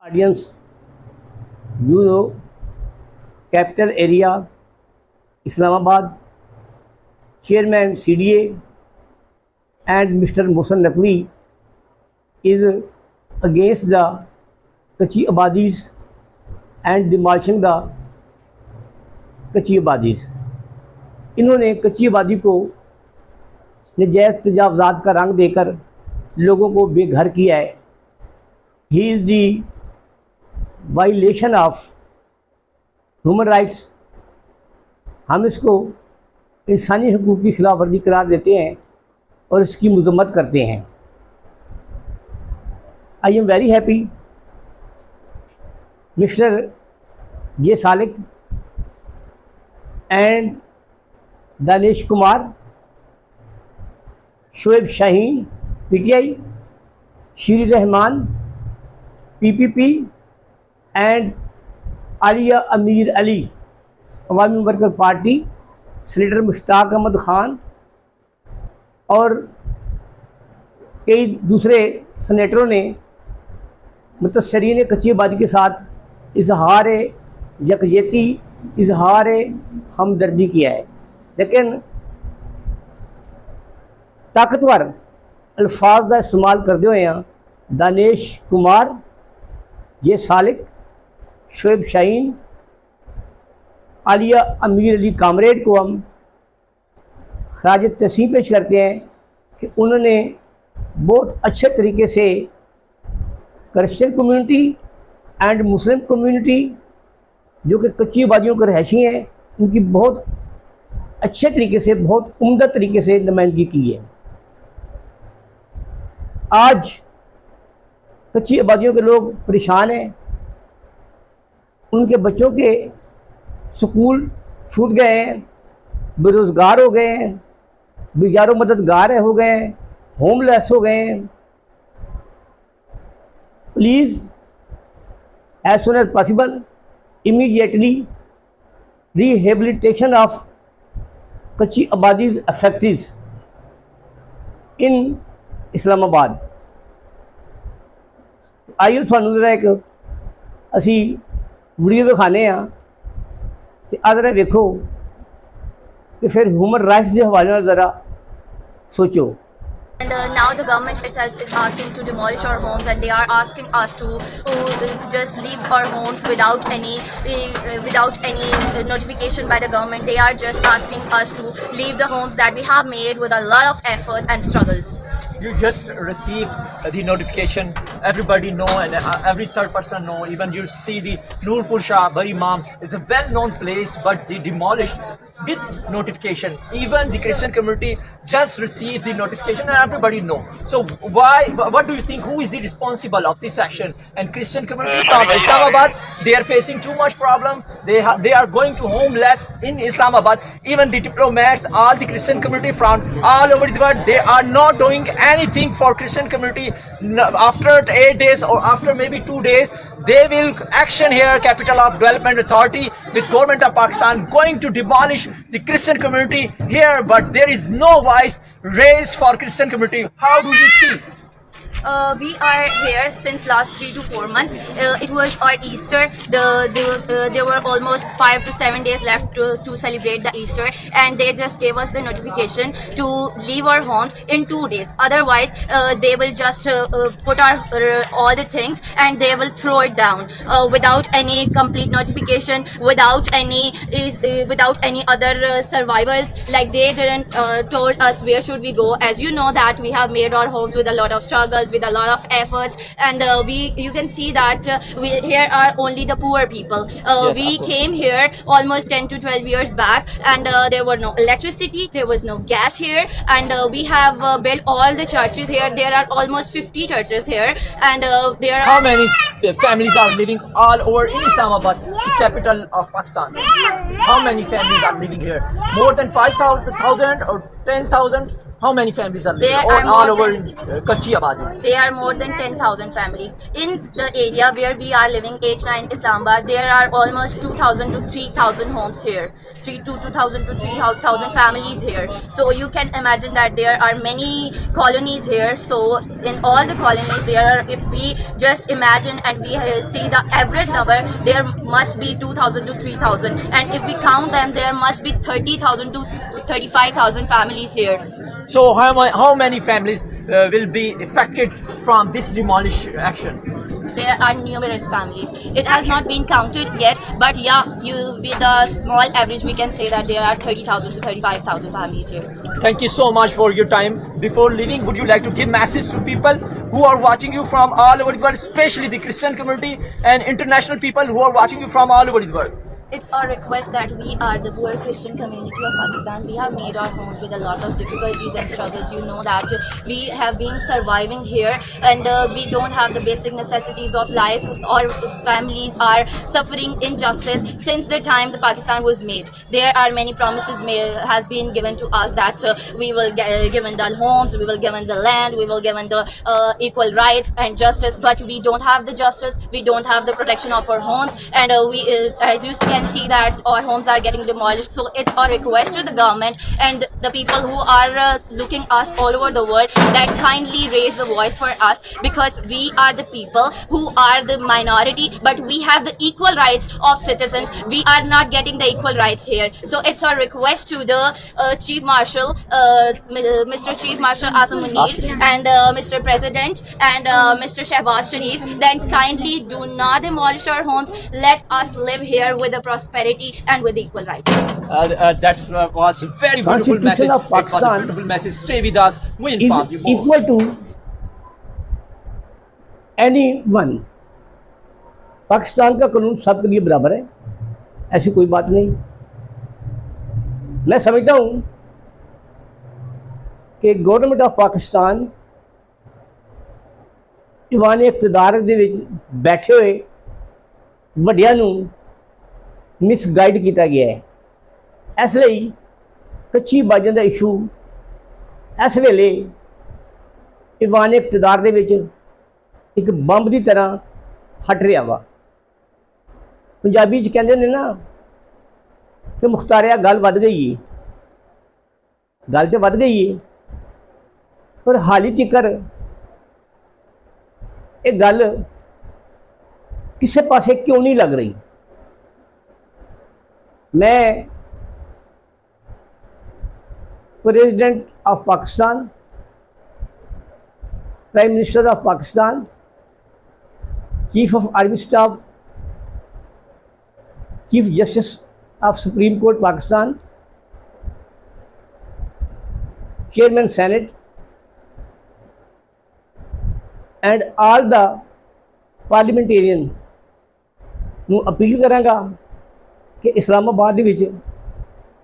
Audience, you know, capital area, Islamabad, Chairman CDA, and Mr. Mohsen Naqvi is against the Kachi Abadis and demolishing the कच्ची आबादीज़। इन्होंने कच्ची आबादी को नजायज़ तजावज़ात का रंग देकर लोगों को बेघर किया है। He is the violation of human rights. हम इसको इंसानी हकूक़ की खिलाफ वर्जी करार देते हैं और इसकी मज़म्मत करते हैं। I am very happy mister J Salik and Danish Kumar, Shoaib Shaheen, PTI, Shiri Rahman, PPP, and Aliya Amir Ali, Awami Worker Party, Senator Mushtaq Ahmad Khan और कई दूसरे सेनेटरों ने मुतस्सरीन कच्ची आबादी के साथ इजहार यकजहती इजहार हमदर्दी किया है। लेकिन ताकतवर अल्फाज का इस्तेमाल करते हुए दानिश कुमार, जे सालिक, शोएब शाहीन, आलिया अमीर अली कामरेड को हम खराज तहसीन पेश करते हैं कि उन्होंने बहुत अच्छे तरीके से Christian community and Muslim community जो कि कच्ची आबादियों के रहायशी हैं उनकी बहुत अच्छे तरीके से, बहुत उम्दा तरीके से नुमाइंदगी की है। आज कच्ची आबादियों के लोग परेशान हैं, उनके बच्चों के स्कूल छूट गए हैं, बेरोज़गार हो गए हैं, बेजारो मददगार हो गए हैं, होमलेस हो गए हैं। Please as soon as possible immediately rehabilitation of Kachi Abadi's affectees in Islamabad। आइए थानू जरा एक असी वीडियो दिखाने ते आ जरा देखो तो फिर ह्यूमन राइट्स के हवाले नाल जरा सोचो। And now the government itself is asking to demolish our homes, and they are asking us to just leave our homes without any notification by the government. They are just asking us to leave the homes that we have made with a lot of efforts and struggles. You just received the notification. Everybody know, and every third person know. Even you see the Noorpur Shah Bari Imam. It's a well-known place, but they demolished with notification. Even the Christian community just received the notification, and everybody know. So why? What do you think? Who is the responsible of this action? And Christian community from Islamabad, they are facing too much problem. They are going to homeless in Islamabad. Even the diplomats, all the Christian community from all over the world, they are not doing anything for Christian community. After 8 days or after maybe 2 days, they will action here, Capital of Development Authority with government of Pakistan going to demolish the Christian community here, but there is no voice raised for Christian community. How do you see? We are here since last 3 to 4 months. It was our Easter. There were almost 5 to 7 days left to celebrate the Easter, and they just gave us the notification to leave our homes in 2 days. Otherwise, they will just put our all the things and they will throw it down without any complete notification, without any other survivals. Like they didn't told us where should we go. As you know that we have made our homes with a lot of struggles, with a lot of efforts, and you can see that here are only the poor people. Yes, we came here almost 10 to 12 years back, and there were no electricity, there was no gas here, and we have built all the churches here. There are almost 50 churches here, and there are... How many families are living all over in Islamabad, the capital of Pakistan? How many families are living here? More than 5,000 or 10,000? How many families are There living are all more over than- in Kachi Abadi? There are more than 10,000 families. In the area where we are living, H9 Islamabad, there are almost 2,000 to 3,000 homes here. 2,000 to 3,000 families here. So you can imagine that there are many colonies here. So in all the colonies, there are, if we just imagine and we see the average number, there must be 2,000 to 3,000. And if we count them, there must be 30,000 to 35,000 families here. So how many families will be affected from this demolish action? There are numerous families. It has not been counted yet, but yeah, with the small average, we can say that there are 30,000 to 35,000 families here. Thank you so much for your time. Before leaving, would you like to give message to people who are watching you from all over the world, especially the Christian community and international people who are watching you from all over the world? It's our request that we are the poor Christian community of Pakistan. We have made our homes with a lot of difficulties and struggles. You know that we have been surviving here, and we don't have the basic necessities of life. Our families are suffering injustice since the time the Pakistan was made. There are many promises has been given to us that we will get given the homes, we will given the land, we will given the equal rights and justice. But we don't have the justice. We don't have the protection of our homes, and as you can see that our homes are getting demolished. So it's our request to the government and the people who are looking us all over the world that kindly raise the voice for us, because we are the people who are the minority, but we have the equal rights of citizens. We are not getting the equal rights here. So it's our request to the Chief Marshal, Mr. Chief Marshal Azam Munir, and Mr. President and Mr. Shehbaz Sharif, then kindly do not demolish our homes. Let us live here with a prosperity and with equal rights. That was a very beautiful Constitution message. of It was a Pakistan beautiful message. Stay with us. We inform you is more. equal to anyone. Pakistan का कानून सबके लिए बराबर है, ऐसी कोई बात नहीं। मैं समझता हूँ कि गवर्नमेंट ऑफ पाकिस्तान ईवान इक़्तिदार ਦੇ ਵਿੱਚ बैठे हुए ਵੱਡਿਆਂ ਨੂੰ ਮਿਸਗਾਈਡ ਕੀਤਾ ਗਿਆ ਹੈ। ਇਸ ਲਈ ਕੱਚੀ ਬਾਜ਼ਾਂ ਦਾ ਇਸ਼ੂ ਇਸ ਵੇਲੇ ਈਵਾਨ ਇक़्तिदार ਦੇ ਵਿੱਚ ਇੱਕ ਬੰਬ ਦੀ ਤਰ੍ਹਾਂ ਫਟ ਰਿਹਾ ਵਾ। ਪੰਜਾਬੀ 'ਚ ਕਹਿੰਦੇ ਨੇ ਨਾ ਕਿ ਮੁਖਤਾਰਿਆ ਗੱਲ ਵੱਧ ਗਈ ਹੈ। ਗੱਲ ਤੇ ਵੱਧ ਗਈ ਹੈ, ਪਰ ਹਾਲੀ ਤੀਕਰ ਇਹ ਗੱਲ ਕਿਸੇ ਪਾਸੇ ਕਿਉਂ ਨਹੀਂ ਲੱਗ ਰਹੀ। मैं president of Pakistan, prime minister of Pakistan, chief of army staff, chief justice of supreme court Pakistan, chairman senate and all the parliamentarian ਨੂੰ अपील करांगा कि इस्लामाबाद ਦੇ ਵਿੱਚ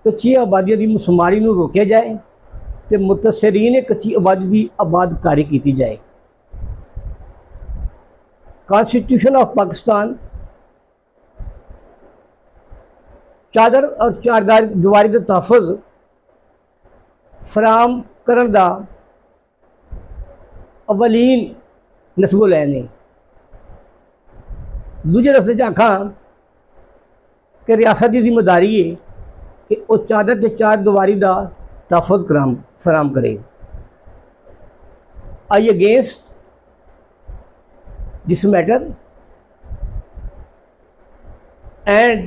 ਕੱਚੀ ਆਬਾਦੀਆਂ ਦੀ ਮੁਸਮਾਰੀ ਨੂੰ ਰੋਕਿਆ ਜਾਏ ਤੇ ਮੁਤਸਰੀਨ ਕੱਚੀ ਆਬਾਦੀ ਦੀ ਆਬਾਦਕਾਰੀ ਕੀਤੀ ਜਾਏ। कॉन्स्टिट्यूशन ऑफ पाकिस्तान चादर और चारदीवारी का तहफ़्फ़ुज़ फराहम करन दा अवलीन नस्बो लैन है। दूजे रस्ते च आखां कि रियासत की जिम्मेदारी है कि वह चादर ते चारदीवारी का तहफ़्फ़ुज़ फराहम करे। I against this matter and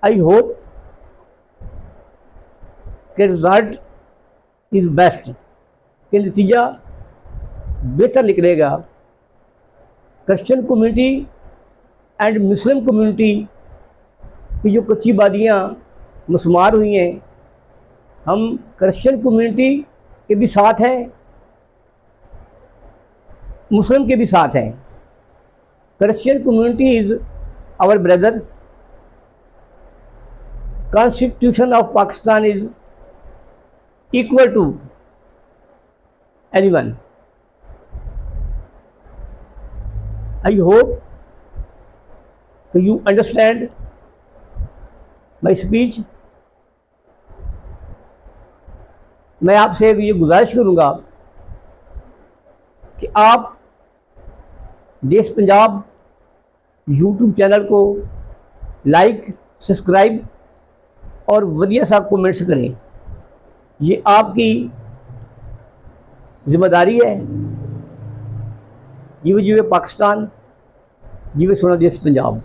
I hope कि रिजल्ट इज़ बेस्ट, कि नतीजा बेहतर निकलेगा। Christian community and Muslim community की जो कच्ची बादियाँ मुसमार हुई हैं, हम क्रिश्चियन कम्युनिटी के भी साथ हैं, मुस्लिम के भी साथ हैं। Christian community is our brothers. Constitution of Pakistan is equal to anyone. I hope you understand my speech मैं आपसे ये गुजारिश करूँगा कि आप देश पंजाब यूट्यूब चैनल को लाइक, सब्सक्राइब और वधिया सा कमेंट्स करें। ये आपकी जिम्मेदारी है। जीवे जीवे पाकिस्तान, जीवे सोना देश पंजाब।